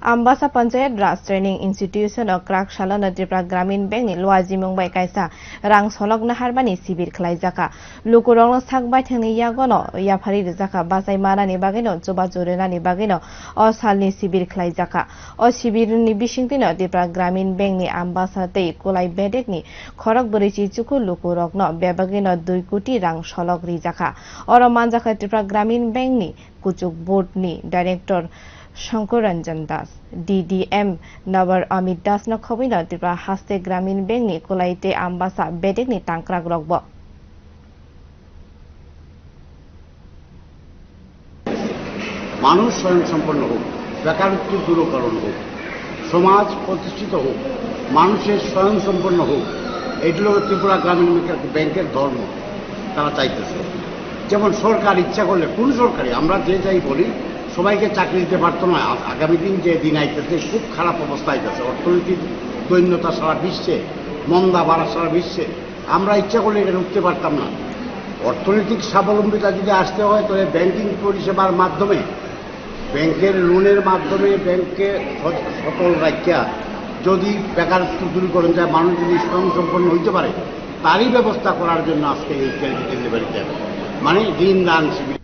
Ambasa Panchayat Raj Training Institution of Krak Shalana Tripura Gramin Bank ni Luaji Mumbai Kaisa Rang Solok Naharbani Sibir Klaijaka Lukurong Sakbai Thani Yagono Yapari Zaka Basai Mana ni Bagino Joba Jorena ni Bagino O Salni Sibir Klaijaka O Sibir ni Bishingtino Tripura Gramin Bank ni Ambasa Tei Kolai Bedek ni Khorok Burichi Chuku Lukurok no Bebagino 2 কোটি Rang Solok Rijaka Oro Manjaka Tripura Gramin Bank ni Kuchuk Board ni Director Shankar Ranjan Das, DDM Navar Amit Das na khobina Tripura Haste Gramin Bank ni Kolaite Ambasa Bedek ni Tangkrak Rokbo. মানুষ স্বয়ংসম্পন্ন হোক, বেকারত্ব দূরীকরণ হোক, সমাজ প্রতিষ্ঠিত হোক, মানুষের স্বয়ংসম্পন্ন হোক, এগুলো ত্রিপুরা গ্রামীণ ব্যাংকের ধর্ম। তারা চাইতেছে যেমন সরকার ইচ্ছা করলে কোন সরকারি আমরা যে যাই বলি সবাইকে চাকরি দিতে পারতো না। আগামী দিন যে দিন আইতেছে খুব খারাপ অবস্থা আইতেছে, অর্থনৈতিক দৈন্যতা সারা বিশ্বে, মন্দা বাড়া সারা বিশ্বে, আমরা ইচ্ছা করলে এটা উঠতে পারতাম না। অর্থনৈতিক স্বাবলম্বিতা যদি আসতে হয় তাহলে ব্যাংকিং পরিষেবার মাধ্যমে, ব্যাংকের লোনের মাধ্যমে ব্যাংকে সচল রাখিয়া যদি বেকারত্ব দূরীকরণ যায়, মানুষ যদি স্বয়ংসম্পন্ন হইতে পারে, তারই ব্যবস্থা করার জন্য আজকে এই ক্যারিটি ডেলিভারি দেন, মানে ঋণ দান শিবির।